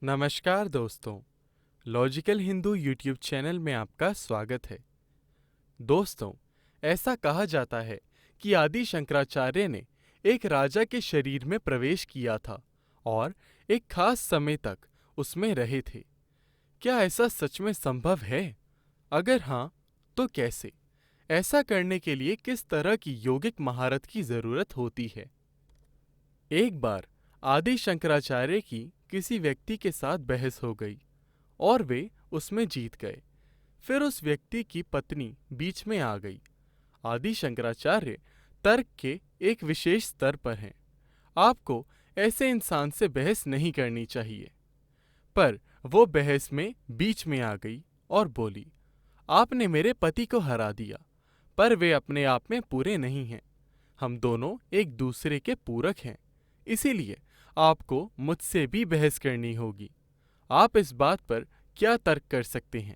नमस्कार दोस्तों, logical Hindu YouTube channel में आपका स्वागत है। दोस्तों, ऐसा कहा जाता है कि आदि शंकराचार्य ने एक राजा के शरीर में प्रवेश किया था और एक खास समय तक उसमें रहे थे। क्या ऐसा सच में संभव है? अगर हाँ, तो कैसे? ऐसा करने के लिए किस तरह की योगिक महारत की जरूरत होती है? एक बार आदि शंकराचार्य की किसी व्यक्ति के साथ बहस हो गई और वे उसमें जीत गए। फिर उस व्यक्ति की पत्नी बीच में आ गई। आदि शंकराचार्य तर्क के एक विशेष स्तर पर हैं। आपको ऐसे इंसान से बहस नहीं करनी चाहिए। पर वो बहस में बीच में आ गई और बोली, आपने मेरे पति को हरा दिया, पर वे अपने आप में पूरे नहीं हैं। हम दोनों एक दूसरे के पूरक हैं। इसीलिए आपको मुझसे भी बहस करनी होगी। आप इस बात पर क्या तर्क कर सकते हैं?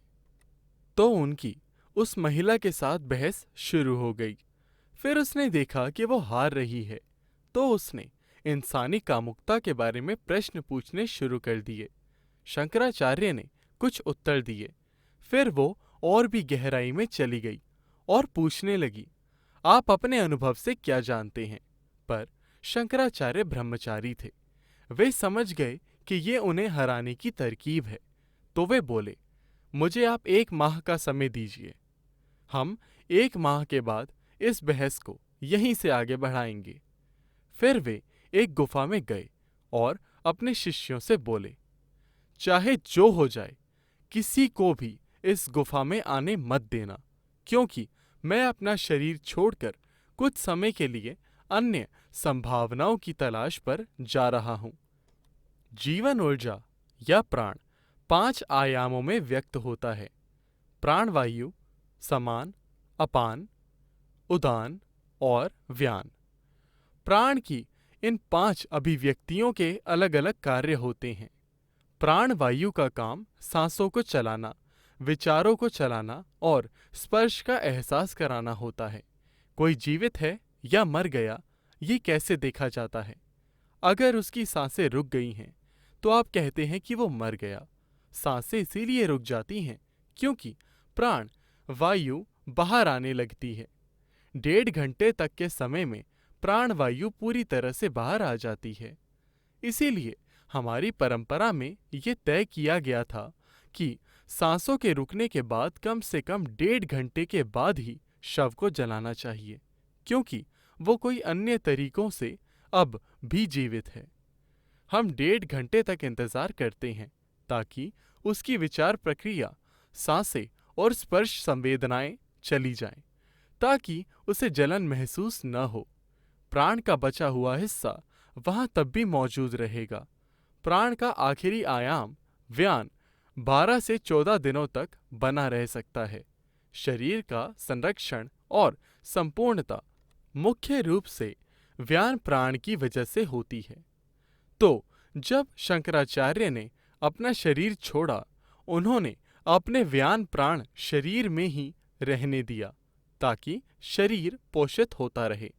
तो उनकी उस महिला के साथ बहस शुरू हो गई। फिर उसने देखा कि वो हार रही है, तो उसने इंसानी कामुकता के बारे में प्रश्न पूछने शुरू कर दिए। शंकराचार्य ने कुछ उत्तर दिए। फिर वो और भी गहराई में चली गई और पूछने लगी, आप अपने अनुभव से क्या जानते हैं? पर शंकराचार्य ब्रह्मचारी थे। वे समझ गए कि ये उन्हें हराने की तरकीब है, तो वे बोले, मुझे आप 1 माह का समय दीजिए। हम 1 माह के बाद इस बहस को यहीं से आगे बढ़ाएंगे। फिर वे एक गुफा में गए और अपने शिष्यों से बोले, चाहे जो हो जाए, किसी को भी इस गुफा में आने मत देना, क्योंकि मैं अपना शरीर छोड़कर कुछ समय के लिए अन्य संभावनाओं की तलाश पर जा रहा हूँ। जीवन ऊर्जा या प्राण 5 आयामों में व्यक्त होता है। प्राणवायु, समान, अपान, उदान और व्यान। प्राण की इन 5 अभिव्यक्तियों के अलग अलग कार्य होते हैं। प्राण वायु का काम सांसों को चलाना, विचारों को चलाना और स्पर्श का एहसास कराना होता है। कोई जीवित है या मर गया, ये कैसे देखा जाता है? अगर उसकी सांसें रुक गई हैं, तो आप कहते हैं कि वो मर गया। सांसें इसीलिए रुक जाती हैं क्योंकि प्राण वायु बाहर आने लगती है। 1.5 घंटे तक के समय में प्राण वायु पूरी तरह से बाहर आ जाती है। इसीलिए हमारी परंपरा में ये तय किया गया था कि सांसों के रुकने के बाद कम से कम 1.5 घंटे के बाद ही शव को जलाना चाहिए, क्योंकि वो कोई अन्य तरीकों से अब भी जीवित है। हम 1.5 घंटे तक इंतजार करते हैं ताकि उसकी विचार प्रक्रिया, सांसें और स्पर्श संवेदनाएं चली जाएं, ताकि उसे जलन महसूस न हो। प्राण का बचा हुआ हिस्सा वहां तब भी मौजूद रहेगा। प्राण का आखिरी आयाम, व्यान, 12 से 14 दिनों तक बना रह सकता है। शरीर का संरक्षण और संपूर्णता मुख्य रूप से व्यान प्राण की वजह से होती है। तो जब शंकराचार्य ने अपना शरीर छोड़ा, उन्होंने अपने व्यान प्राण शरीर में ही रहने दिया ताकि शरीर पोषित होता रहे।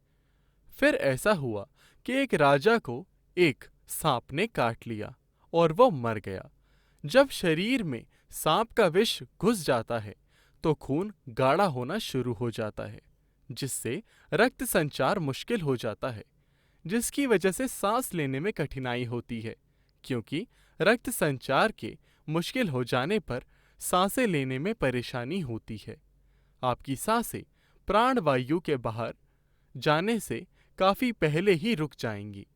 फिर ऐसा हुआ कि एक राजा को एक सांप ने काट लिया और वो मर गया। जब शरीर में सांप का विष घुस जाता है, तो खून गाढ़ा होना शुरू हो जाता है, जिससे रक्त संचार मुश्किल हो जाता है, जिसकी वजह से सांस लेने में कठिनाई होती है। क्योंकि रक्त संचार के मुश्किल हो जाने पर सांसें लेने में परेशानी होती है। आपकी सांसें प्राण वायु के बाहर जाने से काफी पहले ही रुक जाएंगी।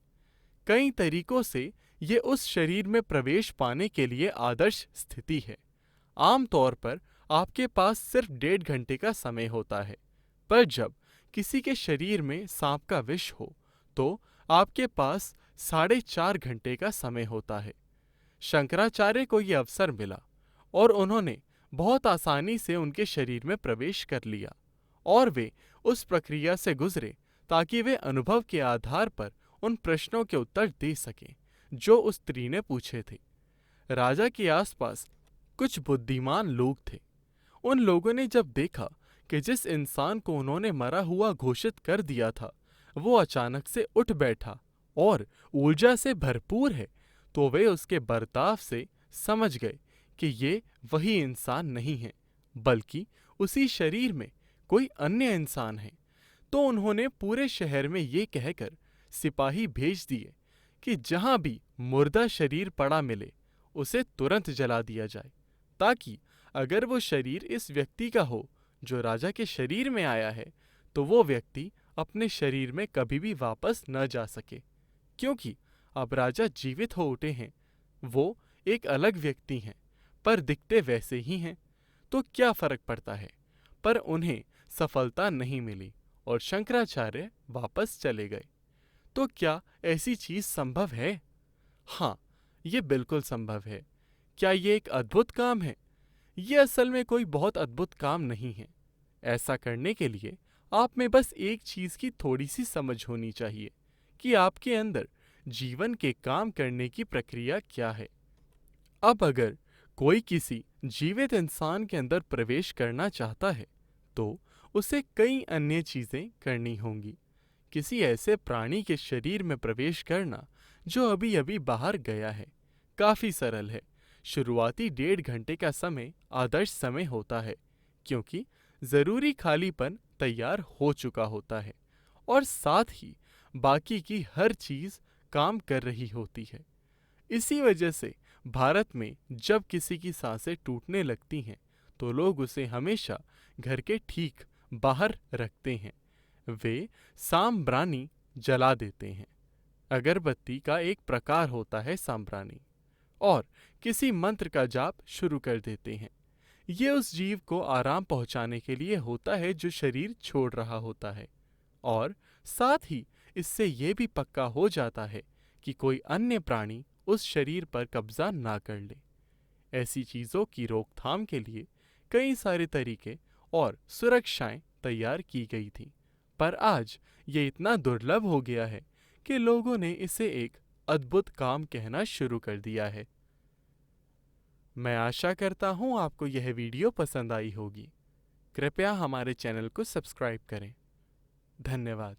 कई तरीकों से ये उस शरीर में प्रवेश पाने के लिए आदर्श स्थिति है। आमतौर पर आपके पास सिर्फ 1.5 घंटे का समय होता है, पर जब किसी के शरीर में सांप का विष हो, तो आपके पास 4.5 घंटे का समय होता है। शंकराचार्य को ये अवसर मिला और उन्होंने बहुत आसानी से उनके शरीर में प्रवेश कर लिया और वे उस प्रक्रिया से गुजरे ताकि वे अनुभव के आधार पर उन प्रश्नों के उत्तर दे सकें जो उस स्त्री ने पूछे थे। राजा के आसपास कुछ बुद्धिमान लोग थे। उन लोगों ने जब देखा कि जिस इंसान को उन्होंने मरा हुआ घोषित कर दिया था, वो अचानक से उठ बैठा और ऊर्जा से भरपूर है, तो वे उसके बर्ताव से समझ गए कि ये वही इंसान नहीं है, बल्कि उसी शरीर में कोई अन्य इंसान है। तो उन्होंने पूरे शहर में ये कहकर सिपाही भेज दिए कि जहां भी मुर्दा शरीर पड़ा मिले उसे तुरंत जला दिया जाए, ताकि अगर वो शरीर इस व्यक्ति का हो जो राजा के शरीर में आया है, तो वो व्यक्ति अपने शरीर में कभी भी वापस न जा सके। क्योंकि अब राजा जीवित हो उठे हैं, वो एक अलग व्यक्ति हैं, पर दिखते वैसे ही हैं, तो क्या फर्क पड़ता है। पर उन्हें सफलता नहीं मिली और शंकराचार्य वापस चले गए। तो क्या ऐसी चीज संभव है? हाँ, ये बिल्कुल संभव है। क्या ये एक अद्भुत काम है? ये असल में कोई बहुत अद्भुत काम नहीं है। ऐसा करने के लिए आप में बस एक चीज की थोड़ी सी समझ होनी चाहिए कि आपके अंदर जीवन के काम करने की प्रक्रिया क्या है। अब अगर कोई किसी जीवित इंसान के अंदर प्रवेश करना चाहता है, तो उसे कई अन्य चीजें करनी होंगी। किसी ऐसे प्राणी के शरीर में प्रवेश करना जो अभी अभी बाहर गया है, काफी सरल है। शुरुआती 1.5 घंटे का समय आदर्श समय होता है, क्योंकि जरूरी खालीपन तैयार हो चुका होता है और साथ ही बाकी की हर चीज काम कर रही होती है। इसी वजह से भारत में जब किसी की सांसें टूटने लगती हैं, तो लोग उसे हमेशा घर के ठीक बाहर रखते हैं। वे सांब्रानी जला देते हैं। अगरबत्ती का एक प्रकार होता है सांब्रानी, और किसी मंत्र का जाप शुरू कर देते हैं। ये उस जीव को आराम पहुंचाने के लिए होता है जो शरीर छोड़ रहा होता है, और साथ ही इससे ये भी पक्का हो जाता है कि कोई अन्य प्राणी उस शरीर पर कब्जा ना कर ले। ऐसी चीजों की रोकथाम के लिए कई सारे तरीके और सुरक्षाएं तैयार की गई थी, पर आज ये इतना दुर्लभ हो गया है कि लोगों ने इसे एक अद्भुत काम कहना शुरू कर दिया है। मैं आशा करता हूँ आपको यह वीडियो पसंद आई होगी। कृपया हमारे चैनल को सब्सक्राइब करें। धन्यवाद।